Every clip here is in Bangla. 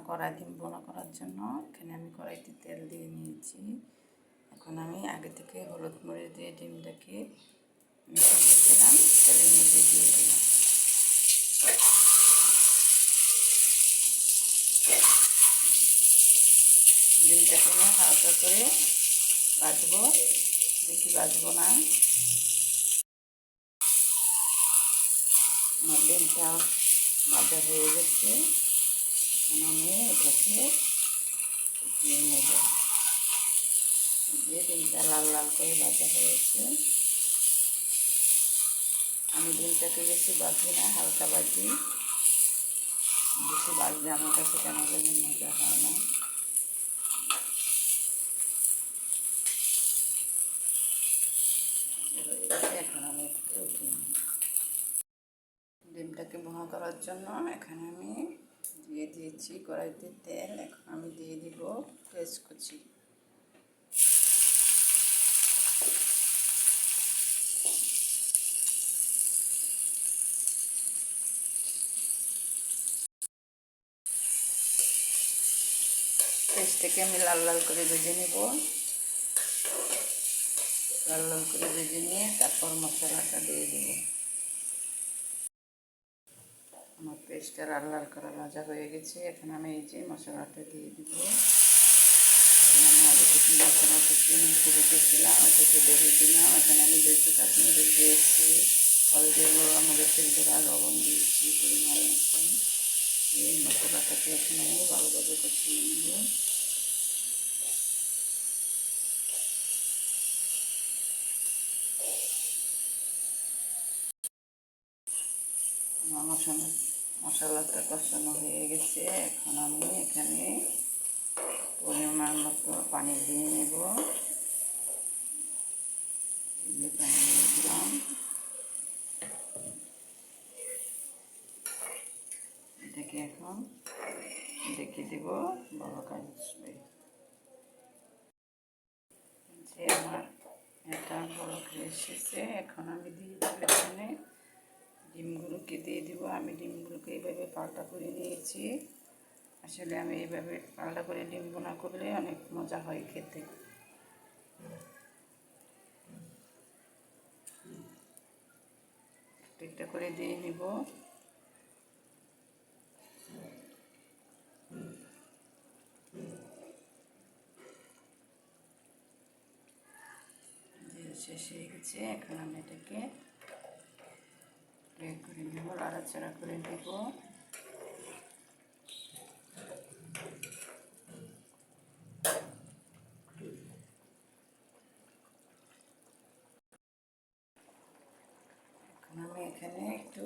কড়াই ডিম বোনা করার জন্য এখানে আমি কড়াইতে তেল দিয়ে নিয়েছি। এখন আমি আগে থেকে হলুদ মরিচ দিয়ে ডিমটাকে মিশিয়ে নিয়েছিলাম, তেলের মধ্যে দিয়ে দিলাম। ডিমটাকে আমি হালকা করে ভাজবো, বেশি ভাজবো না। আমার ডিমটা ভাজা হয়ে গেছে, এখন আমি এটাকে উঠিয়ে নেব। যে ডিমটা লাল লাল করে ভাজা হয়েছে, আমি ডিমটাকে বেশি ভাজি না, হালকা ভাজি। বেশি ভাজলে আমার কাছে কেন জানি মজা হয় না। এখন আমি এটাকে উঠিয়ে নেব। ডিমটাকে ভুনা করার জন্য এখানে আমি দিয়ে দিয়েছি কড়াইতে তেল। এখন আমি দিয়ে দিব পেঁয়াজ কুচি। পেঁয়াজটাকে আমি লাল লাল করে ভেজে নেব। লাল লাল করে ভেজে নিয়ে তারপর মশলাটা দিয়ে দেবো। আমার পেস্টটা লাল লাল করে ভাজা হয়ে গেছে। এখন আমি এই যে মশলাটা দিয়ে দিব। এখন আমি আগে থেকে মশলাটা মিশিয়ে রেখেছিলাম, ওটাকে দিয়ে দিলাম। এখানে আমি যেহেতু কাশ্মীরি দিয়েছি, হলুদের গুঁড়া, মরিচের গুঁড়া, লবণ দিয়েছি পরিমাণ মতন। এই মশলাটাকে এখন আমি ভালোভাবে কষিয়ে নেব। আমার মশলাটা কষানো হয়ে গেছে। এখন আমি এখানে পরিমাণ মতো পানি দিয়ে নেব। পানি দিয়ে দিলাম। এটাকে এখন ডেকে দেব, বড় কাজ আসবে। যে আমার এটা বড় হয়ে এসেছে, এখন আমি দিয়ে দেবো এখানে ডিমগুলোকে দিয়ে দেবো। আমি ডিমগুলোকে এইভাবে পাল্টা করে নিয়েছি। আসলে আমি এইভাবে পাল্টা করে ডিম বোনা করলে অনেক মজা হয় খেতে। একটা করে দিয়ে নিব। শেষ হয়ে গেছে। এখন আমি এটাকে প্লেট করে নেব, নাড়াচাড়া করে দেব। এখন আমি এখানে একটু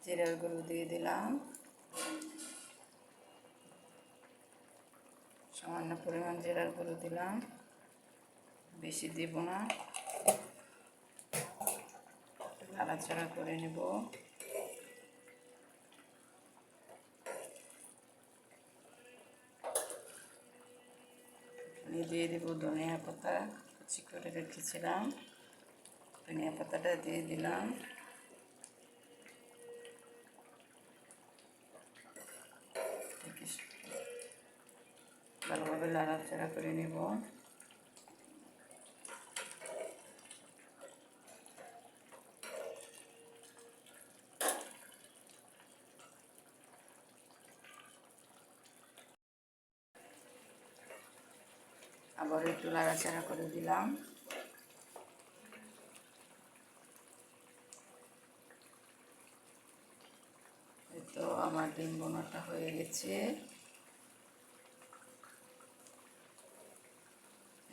জিরার গুঁড়ো দিয়ে দিলাম, সামান্য পরিমাণ জিরার গুঁড়ো দিলাম, বেশি দিব না। নাড়াচাড়া করে নেব। দিয়ে দেবো ধনিয়া পাতা, কুচি করে রেখেছিলাম, ধনিয়া পাতাটা দিয়ে দিলাম। ভালোভাবে নাড়াচাড়া করে নেব। আবার একটু নাড়াচাড়া করে দিলাম। তো আমার ডিম বোনাটা হয়ে গেছে।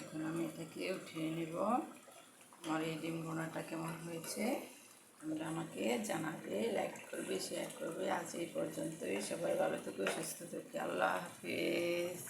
এখন আমি এটাকে উঠিয়ে নেব। আমার এই ডিম বোনাটা কেমন হয়েছে তোমরা আমাকে জানাবে, লাইক করবে, শেয়ার করবে। আজ এই পর্যন্তই। সবাই ভালো থেকো, সুস্থ থেকো। আল্লাহ হাফেজ।